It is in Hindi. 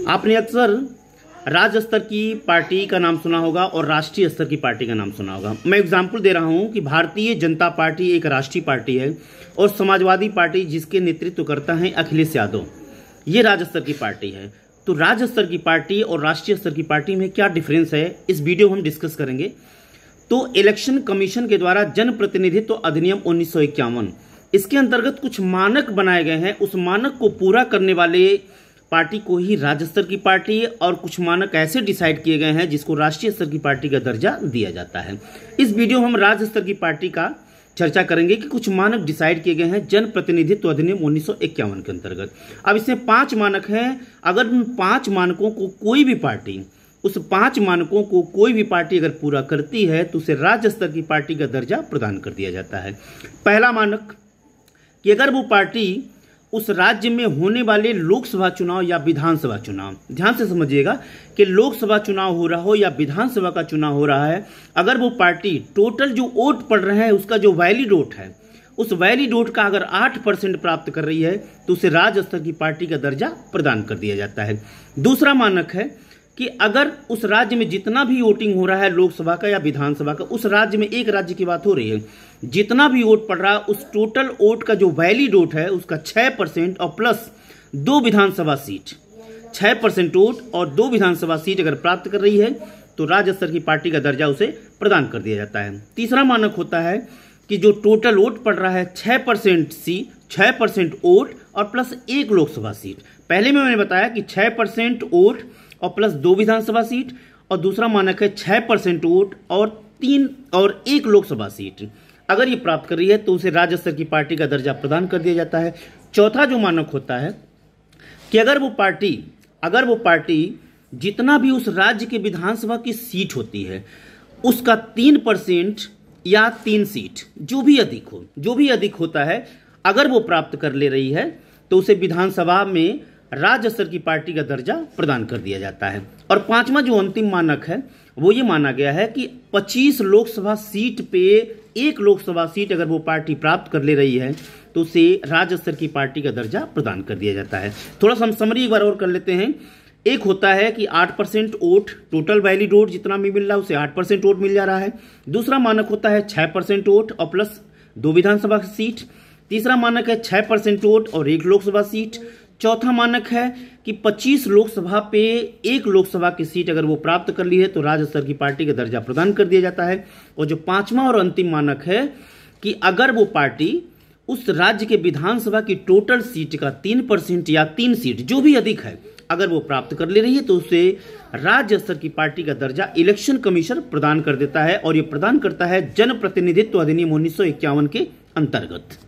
आपने अक्सर राज्य स्तर की पार्टी का नाम सुना होगा और राष्ट्रीय स्तर की पार्टी का नाम सुना होगा। मैं एग्जाम्पल दे रहा हूं कि भारतीय जनता पार्टी एक राष्ट्रीय पार्टी है और समाजवादी पार्टी जिसके नेतृत्व करता है अखिलेश यादव, ये राज्य स्तर की पार्टी है। तो राज्य स्तर की पार्टी और राष्ट्रीय स्तर की पार्टी में क्या डिफरेंस है, इस वीडियो में हम डिस्कस करेंगे। तो इलेक्शन कमीशन के द्वारा जनप्रतिनिधित्व अधिनियम 1951, इसके अंतर्गत कुछ मानक बनाए गए हैं। उस मानक को पूरा करने वाले पार्टी को ही राज्य स्तर की पार्टी है और कुछ मानक ऐसे डिसाइड किए गए हैं जिसको राष्ट्रीय स्तर की पार्टी का दर्जा दिया जाता है। इस वीडियो में हम राज्य स्तर की पार्टी का चर्चा करेंगे कि कुछ मानक डिसाइड किए गए हैं जनप्रतिनिधित्व अधिनियम 1951 के अंतर्गत। अब इसमें 5 मानक हैं। अगर उन 5 मानकों को कोई भी पार्टी, उस 5 मानकों को कोई भी पार्टी अगर पूरा करती है तो उसे राज्य स्तर की पार्टी का दर्जा प्रदान कर दिया जाता है। पहला मानक कि अगर वो पार्टी उस राज्य में होने वाले लोकसभा चुनाव या विधानसभा चुनाव, ध्यान से समझिएगा कि लोकसभा चुनाव हो रहा हो या विधानसभा का चुनाव हो रहा है, अगर वो पार्टी टोटल जो वोट पड़ रहे हैं उसका जो वैलिड वोट है, उस वैलिड वोट का अगर 8% प्राप्त कर रही है तो उसे राज्य स्तर की पार्टी का दर्जा प्रदान कर दिया जाता है। दूसरा मानक है कि अगर उस राज्य में जितना भी वोटिंग हो रहा है लोकसभा का या विधानसभा का, उस राज्य में, एक राज्य की बात हो रही है, जितना भी वोट पड़ रहा है उस टोटल वोट का जो वैलिड वोट है उसका 6% और प्लस 2 विधानसभा सीट, 6% वोट और 2 विधानसभा सीट अगर प्राप्त कर रही है तो राज्य स्तर की पार्टी का दर्जा उसे प्रदान कर दिया जाता है। तीसरा मानक होता है कि जो टोटल वोट पड़ रहा है 6% वोट और प्लस 1 लोकसभा सीट। पहले में मैंने बताया कि 6% वोट और प्लस 2 विधानसभा सीट, और दूसरा मानक है 6% वोट और 1 लोकसभा सीट। अगर ये प्राप्त कर रही है तो उसे राज्य स्तर की पार्टी का दर्जा प्रदान कर दिया जाता है। चौथा जो मानक होता है कि अगर वो पार्टी जितना भी उस राज्य के विधानसभा की सीट होती है उसका 3% या 3 सीट, जो भी अधिक होता है, अगर वो प्राप्त कर ले रही है तो उसे विधानसभा में राज्य स्तर की पार्टी का दर्जा प्रदान कर दिया जाता है। और 5वां जो अंतिम मानक है वो ये माना गया है कि 25 लोकसभा सीट पे 1 लोकसभा सीट अगर वो पार्टी प्राप्त कर ले रही है तो उसे राज्य स्तर की पार्टी का दर्जा प्रदान कर दिया जाता है। थोड़ा सा हम समरी एक बार और कर लेते हैं। एक होता है कि 8% वोट, टोटल वैलिड वोट जितना भी मिल रहा है उसे 8% वोट मिल जा रहा है। दूसरा मानक होता है 6% वोट और प्लस 2 विधानसभा सीट। तीसरा मानक है 6% वोट और 1 लोकसभा सीट। चौथा मानक है कि 25 लोकसभा पे 1 लोकसभा की सीट अगर वो प्राप्त कर ली है तो राज्य स्तर की पार्टी का दर्जा प्रदान कर दिया जाता है। और जो 5वां और अंतिम मानक है कि अगर वो पार्टी उस राज्य के विधानसभा की टोटल सीट का 3% या 3 सीट, जो भी अधिक है, अगर वो प्राप्त कर ले रही है तो उसे राज्य स्तर की पार्टी का दर्जा इलेक्शन कमीशन प्रदान कर देता है। और ये प्रदान करता है जनप्रतिनिधित्व अधिनियम 1951 के अंतर्गत।